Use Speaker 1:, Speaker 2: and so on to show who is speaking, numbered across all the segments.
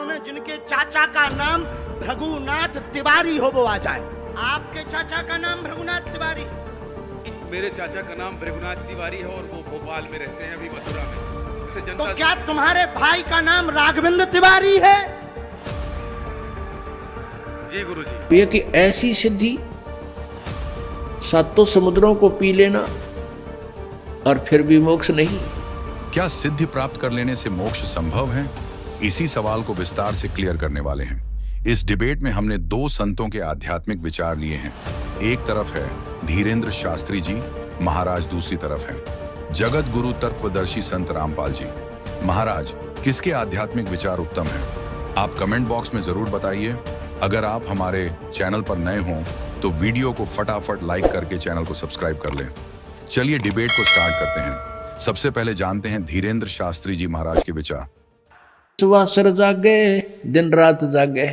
Speaker 1: गांव में जिनके चाचा का नाम भृगुनाथ तिवारी हो वो आ जाए। आपके चाचा का नाम भृगुनाथ तिवारी?
Speaker 2: मेरे चाचा का नाम भृगुनाथ तिवारी है और वो भोपाल में रहते हैं, अभी मथुरा में।
Speaker 1: तो क्या तुम्हारे भाई का नाम राघवेंद्र तिवारी है?
Speaker 2: जी गुरुजी।
Speaker 3: ये कि ऐसी सिद्धि, सातों समुद्रों को पी लेना और फिर भी मोक्ष नहीं।
Speaker 4: क्या सिद्धि प्राप्त कर लेने से मोक्ष संभव है? इसी सवाल को विस्तार से क्लियर करने वाले हैं। इस डिबेट में हमने दो संतों के आध्यात्मिक विचार लिए हैं। एक तरफ है धीरेन्द्र शास्त्री जी महाराज, दूसरी तरफ है जगत गुरु तत्वदर्शी संत रामपाल जी महाराज। किसके आध्यात्मिक विचार उत्तम हैं? आप कमेंट बॉक्स में जरूर बताइए। अगर आप हमारे चैनल पर नए हों तो वीडियो को फटाफट लाइक करके चैनल को सब्सक्राइब कर लें। चलिए डिबेट को स्टार्ट करते हैं। सबसे पहले जानते हैं धीरेन्द्र शास्त्री जी महाराज के विचार।
Speaker 3: सुवासर जागे दिन रात जागे,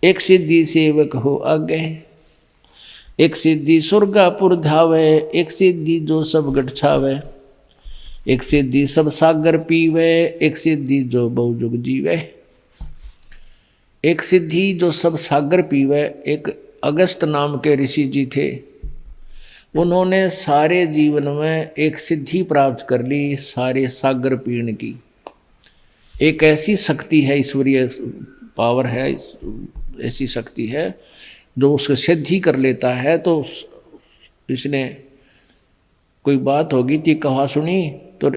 Speaker 3: एक सिद्धि सेवक हो आगे, एक सिद्धि स्वर्गापुर धावे, एक सिद्धि जो सब गठ छावे, एक सिद्धि सब सागर पीवे, एक सिद्धि जो बहुजुग जीवे। एक सिद्धि जो सब सागर पीवे, एक अगस्त नाम के ऋषि जी थे। उन्होंने सारे जीवन में एक सिद्धि प्राप्त कर ली, सारे सागर पीने की। एक ऐसी शक्ति है, ईश्वरीय पावर है, ऐसी शक्ति है जो उसको सिद्धि कर लेता है। तो इसने कोई बात होगी थी, कहा सुनी, तो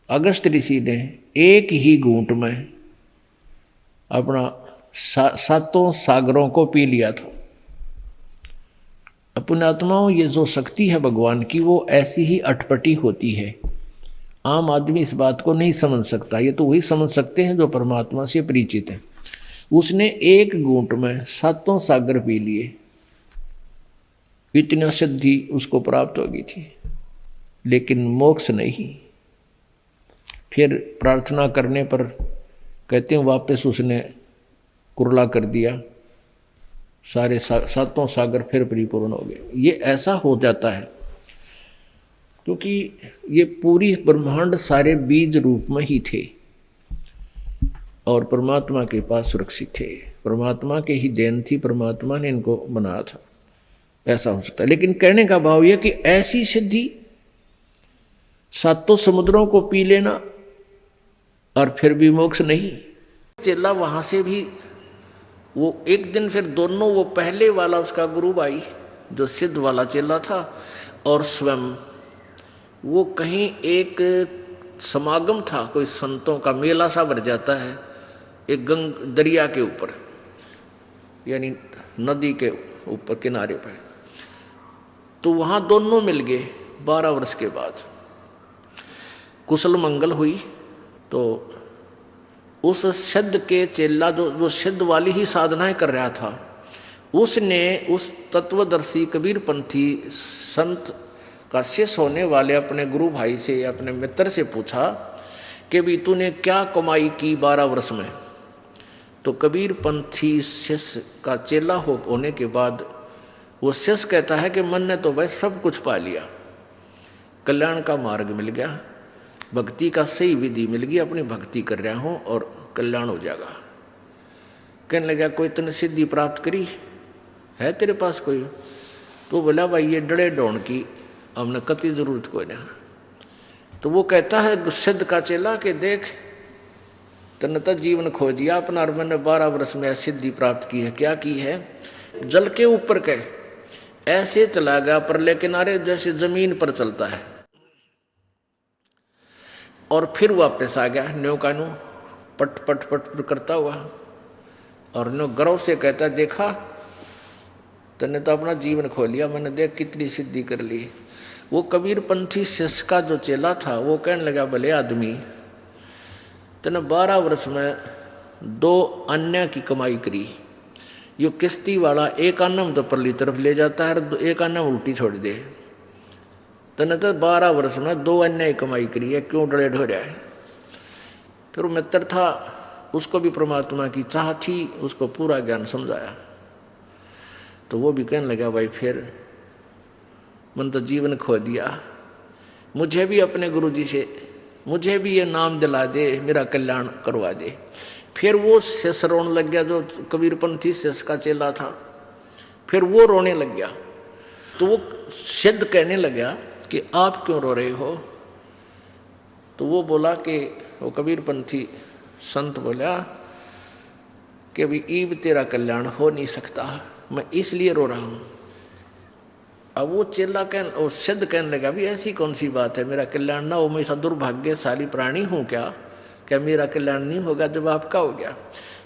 Speaker 3: अगस्त ऋषि ने एक ही घूंट में अपना सातों सागरों को पी लिया था। पुण्यात्माओं, ये जो शक्ति है भगवान की, वो ऐसी ही अटपटी होती है। आम आदमी इस बात को नहीं समझ सकता। ये तो वही समझ सकते हैं जो परमात्मा से परिचित हैं। उसने एक घूंट में सातों सागर पी लिए, इतनी सिद्धि उसको प्राप्त हो गई थी, लेकिन मोक्ष नहीं। फिर प्रार्थना करने पर कहते हैं वापस उसने कुरला कर दिया, सारे सातों सागर फिर परिपूर्ण हो गए। ये ऐसा हो जाता है क्योंकि ये पूरी ब्रह्मांड सारे बीज रूप में ही थे और परमात्मा के पास सुरक्षित थे। परमात्मा के ही देन थी, परमात्मा ने इनको बनाया था। ऐसा हो सकता है। लेकिन कहने का भाव यह कि ऐसी सिद्धि, सातों समुद्रों को पी लेना और फिर भी मोक्ष नहीं। चेला वहां से भी वो एक दिन फिर दोनों, वो पहले वाला उसका गुरु भाई जो सिद्ध वाला चेला था और स्वयं, वो कहीं एक समागम था, कोई संतों का मेला सा भर जाता है एक दरिया के ऊपर, यानी नदी के ऊपर किनारे पर। तो वहाँ दोनों मिल गए 12 वर्ष के बाद। कुशल मंगल हुई। तो उस सिद्ध के चेला जो सिद्ध वाली ही साधनाएं कर रहा था, उसने उस तत्वदर्शी कबीर पंथी संत का शिष्य होने वाले अपने गुरु भाई से, अपने मित्र से पूछा कि भी तूने क्या कमाई की 12 वर्ष में। तो कबीर पंथी शिष्य का चेला होने के बाद वो शिष्य कहता है कि मन ने तो भाई सब कुछ पा लिया, कल्याण का मार्ग मिल गया, भक्ति का सही विधि मिल गई, अपनी भक्ति कर रहा हूँ और कल्याण हो जाएगा। कहने लगा कोई तूने सिद्धि प्राप्त करी है तेरे पास कोई? तो बोला भाई ये डड़े डोन की हमने कति जरूरत कोई ना। तो वो कहता है सिद्ध का चेला कि देख तने तो जीवन खो दिया अपना, और मैंने 12 वर्ष में सिद्धि प्राप्त की है। क्या की है? जल के ऊपर के ऐसे चला गया परले किनारे जैसे जमीन पर चलता है, और फिर वापस आ गया न्यो का न्यो पट पट पट करता हुआ, और न्यो गर्व से कहता देखा तने तो अपना जीवन खो लिया, मैंने देख कितनी सिद्धि कर ली। वो कबीर पंथी शिष्य का जो चेला था वो कहने लगा भले आदमी, तने 12 वर्ष में 2 अन्य की कमाई करी। यो किश्ती वाला एक आना तो परली तरफ ले जाता है, एक आना उल्टी छोड़ दे। तने तो 12 वर्ष में 2 अन्य कमाई करी है, क्यों डरे ढो रहा है? फिर वो मित्र था, उसको भी परमात्मा की चाह थी, उसको पूरा ज्ञान समझाया। तो वो भी कहने लगा भाई फिर मन तो जीवन खो दिया, मुझे भी अपने गुरु जी से मुझे भी ये नाम दिला दे, मेरा कल्याण करवा दे। फिर वो शेष रोने लग गया, जो कबीरपंथी शेष का चेला था, फिर वो रोने लग गया। तो वो सिद्ध कहने लगा कि आप क्यों रो रहे हो? तो वो बोला कि वो कबीरपंथी संत बोला कि अभी ईब तेरा कल्याण हो नहीं सकता, मैं इसलिए रो रहा हूँ। अब वो चेला वो सिद्ध कहने लगा, भी ऐसी कौन सी बात है, मेरा कल्याण ना हो, मैं ऐसा दुर्भाग्यशाली प्राणी हूँ क्या मेरा कल्याण नहीं होगा जब आपका हो गया?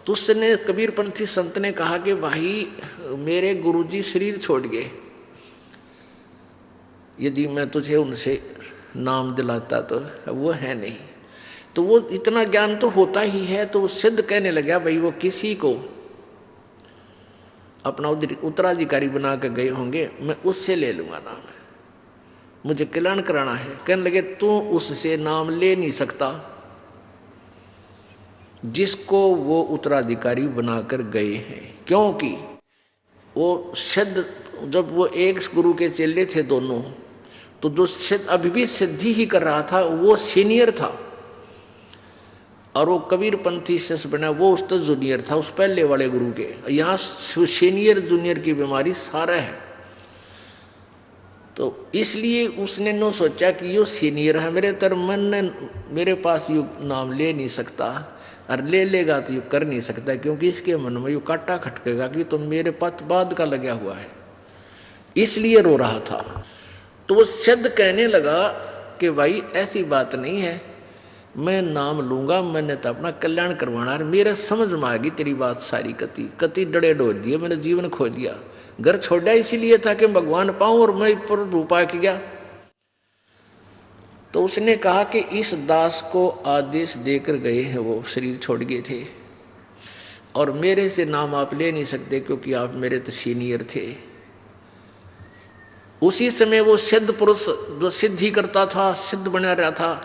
Speaker 3: तो उसने कबीरपंथी संत ने कहा कि भाई मेरे गुरुजी शरीर छोड़ गए, यदि मैं तुझे उनसे नाम दिलाता तो वो है नहीं। तो वो इतना ज्ञान तो होता ही है। तो वो सिद्ध कहने लगा, भाई वो किसी को अपना उत्तराधिकारी बना के गए होंगे, मैं उससे ले लूंगा नाम, मुझे कल्याण कराना है। कहने लगे तू उससे नाम ले नहीं सकता जिसको वो उत्तराधिकारी बनाकर गए हैं, क्योंकि वो सिद्ध जब वो एक गुरु के चेले थे दोनों, तो जो सिद्ध अभी भी सिद्धि ही कर रहा था वो सीनियर था, और वो कबीरपंथी शिष्य बना वो उसका जूनियर था, उस पहले वाले गुरु के। यहाँ सीनियर जूनियर की बीमारी सारा है। तो इसलिए उसने नो सोचा कि यो सीनियर है, मेरे तर मन ने मेरे पास यू नाम ले नहीं सकता, और ले लेगा तो यू कर नहीं सकता, क्योंकि इसके मन में यू काटा खटकेगा कि तो मेरे पास बाद का लगा हुआ है, इसलिए रो रहा था। तो वो सिद्ध कहने लगा कि भाई ऐसी बात नहीं है, मैं नाम लूंगा, मैंने तो अपना कल्याण करवाना है। मेरे समझ में आ गई तेरी बात सारी, कति डड़े डोर दिए, मैंने जीवन खो दिया, घर छोड़ा इसीलिए था कि भगवान पाऊं, और मैं प्रभु पा के गया। तो उसने कहा कि इस दास को आदेश देकर गए हैं, वो शरीर छोड़ गए थे, और मेरे से नाम आप ले नहीं सकते क्योंकि आप मेरे तो सीनियर थे। उसी समय वो सिद्ध पुरुष जो सिद्धि करता था, सिद्ध बना रहा था,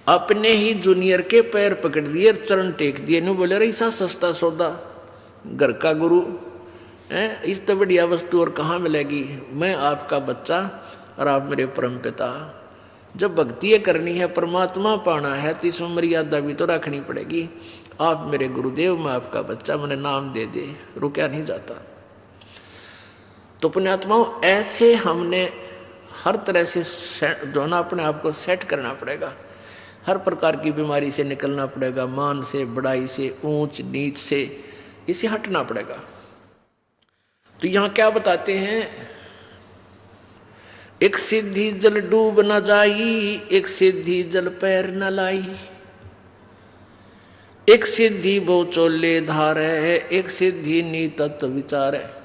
Speaker 3: अपने ही जूनियर के पैर पकड़ लिए, चरण टेक दिए, नहीं बोले रही ऐसा सस्ता सौदा, घर का गुरु है, इस तो बढ़िया वस्तु और कहाँ मिलेगी, मैं आपका बच्चा और आप मेरे परम पिता। जब भक्ति करनी है, परमात्मा पाना है, तो इसमें मर्यादा भी तो रखनी पड़ेगी। आप मेरे गुरुदेव, मैं आपका बच्चा, मैंने नाम दे दे, रुका नहीं जाता। तो पुण्यात्माओं, ऐसे हमने हर तरह से जो ना अपने आप को सेट करना पड़ेगा, हर प्रकार की बीमारी से निकलना पड़ेगा, मान से, बड़ाई से, ऊंच नीच से, इसे हटना पड़ेगा। तो यहाँ क्या बताते हैं, एक सिद्धि जल डूब न जाई, एक सिद्धि जल पैर न लाई, एक सिद्धि बो चोले धार है, एक सिद्धि नी तत्व विचार है।